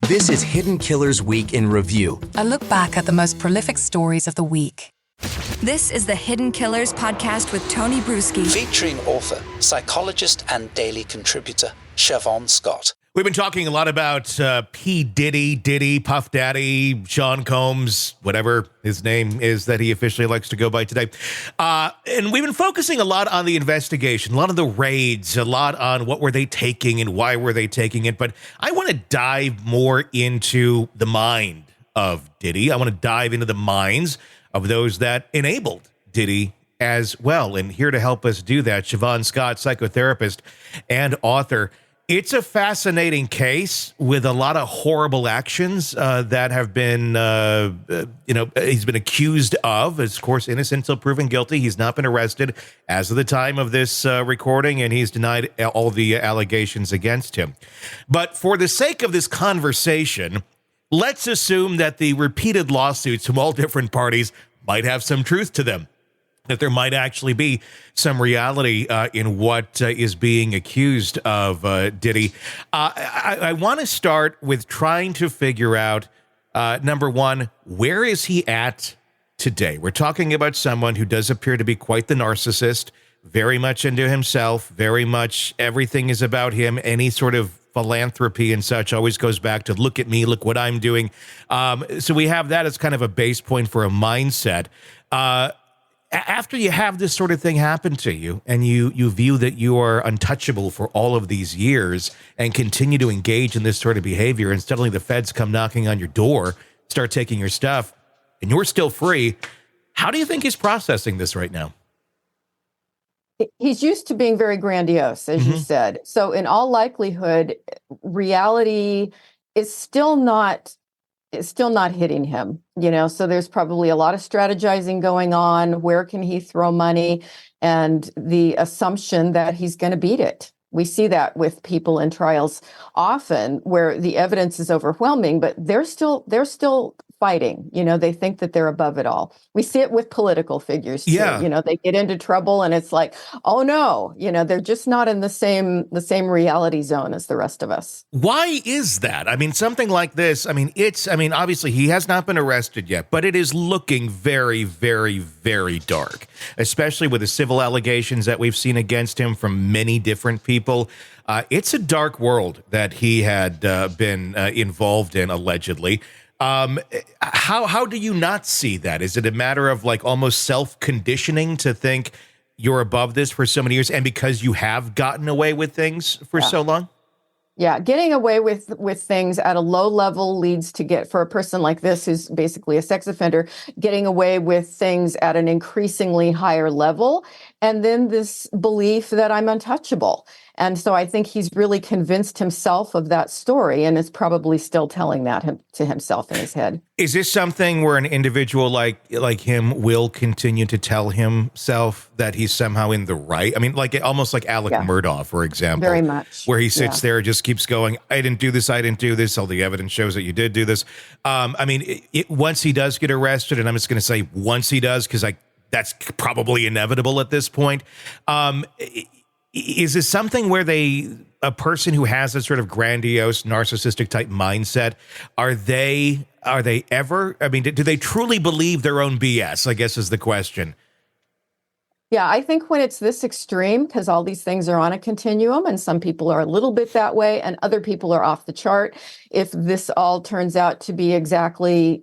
This is Hidden Killers Week in Review. A look back at the most prolific stories of the week. This is the Hidden Killers podcast with Tony Brueski. Featuring author, psychologist, and daily contributor, Siobhan Scott. We've been talking a lot about P. Diddy, Puff Daddy, Sean Combs, whatever his name is that he officially likes to go by today. And we've been focusing a lot on the investigation, a lot of the raids, a lot on what were they taking and why were they taking it. But I want to dive more into the mind of Diddy. I want to dive into the minds of those that enabled Diddy as well. And here to help us do that, Siobhan Scott, psychotherapist and author. It's a fascinating case with a lot of horrible actions that have been, he's been accused of. Of course, innocent until proven guilty. He's not been arrested as of the time of this recording, and he's denied all the allegations against him. But for the sake of this conversation, let's assume that the repeated lawsuits from all different parties might have some truth to them, that there might actually be some reality in what is being accused of Diddy. I want to start with trying to figure out, number one, where is he at today? We're talking about someone who does appear to be quite the narcissist, very much into himself, very much everything is about him. Any sort of philanthropy and such always goes back to look at me, look what I'm doing. So we have that as kind of a base point for a mindset. After you have this sort of thing happen to you and you view that you are untouchable for all of these years and continue to engage in this sort of behavior, and suddenly the feds come knocking on your door, start taking your stuff, and you're still free, how do you think he's processing this right now? He's used to being very grandiose, as you said. So in all likelihood, reality is still not hitting him, so there's probably a lot of strategizing going on. Where can he throw money? And the assumption that he's going to beat it. We see that with people in trials often where the evidence is overwhelming, but they're still fighting. They think that they're above it all. We see it with political figures too. Yeah. They get into trouble and it's like, oh no, they're just not in the same reality zone as the rest of us. Why is that? I mean, something like this, obviously he has not been arrested yet, but it is looking very, very, very dark, especially with the civil allegations that we've seen against him from many different people. It's a dark world that he had been involved in, allegedly. How do you not see that? Is it a matter of like almost self-conditioning to think you're above this for so many years, and because you have gotten away with things for so long? Yeah, getting away with things at a low level leads to for a person like this, who's basically a sex offender, getting away with things at an increasingly higher level. And then this belief that I'm untouchable. And so I think he's really convinced himself of that story and is probably still telling that to himself in his head. Is this something where an individual like him will continue to tell himself that he's somehow in the right? I mean, almost like Alec Murdaugh, for example. Very much. Where he sits there and just keeps going, I didn't do this. All the evidence shows that you did do this. Once he does get arrested, and I'm just going to say once he does, because that's probably inevitable at this point. Is this something where a person who has a sort of grandiose, narcissistic type mindset, are they ever, do they truly believe their own BS, I guess is the question. Yeah, I think when it's this extreme, because all these things are on a continuum and some people are a little bit that way and other people are off the chart. If this all turns out to be exactly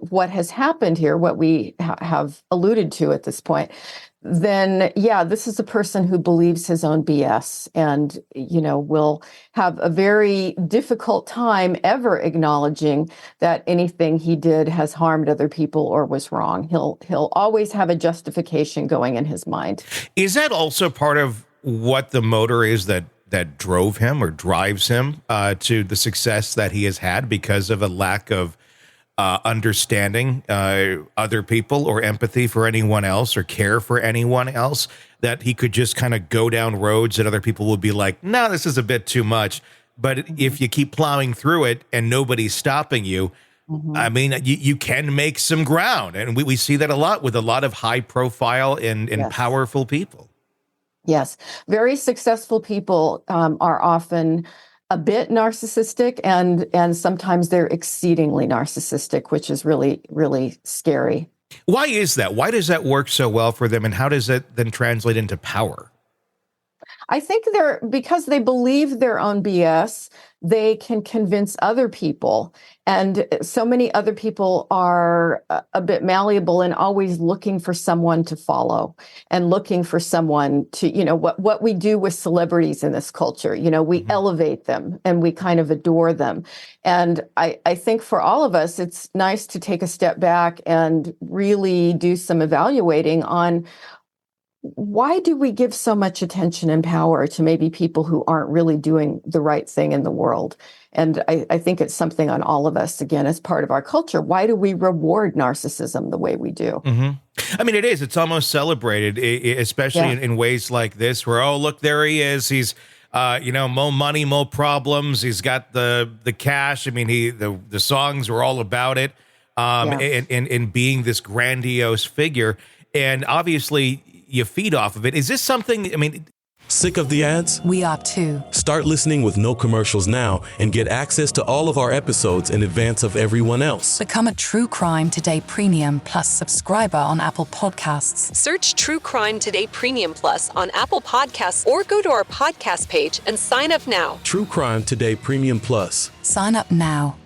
what has happened here, what we have alluded to at this point, then, this is a person who believes his own BS and, will have a very difficult time ever acknowledging that anything he did has harmed other people or was wrong. He'll always have a justification going in his mind. Is that also part of what the motor is that drove him or drives him to the success that he has had, because of a lack of understanding other people or empathy for anyone else or care for anyone else, that he could just kind of go down roads that other people would be like, no, this is a bit too much. But if you keep plowing through it and nobody's stopping you, you can make some ground. And we see that a lot with a lot of high profile and powerful people. Yes. Very successful people are often a bit narcissistic, and sometimes they're exceedingly narcissistic, which is really, really scary. Why is that? Why does that work so well for them? And how does that then translate into power? I think because they believe their own BS, they can convince other people. And so many other people are a bit malleable and always looking for someone to follow and looking for someone to, what we do with celebrities in this culture. We elevate them and we kind of adore them. And I think for all of us, it's nice to take a step back and really do some evaluating on why do we give so much attention and power to maybe people who aren't really doing the right thing in the world? And I think it's something on all of us, again, as part of our culture. Why do we reward narcissism the way we do? I mean, it is. It's almost celebrated, especially in ways like this, where, oh, look, there he is. He's, more money, more problems. He's got the cash. I mean, the songs were all about it, and being this grandiose figure. And obviously, you feed off of it. Is this something, Sick of the ads? We are too. Start listening with no commercials now and get access to all of our episodes in advance of everyone else. Become a True Crime Today Premium Plus subscriber on Apple Podcasts. Search True Crime Today Premium Plus on Apple Podcasts or go to our podcast page and sign up now. True Crime Today Premium Plus. Sign up now.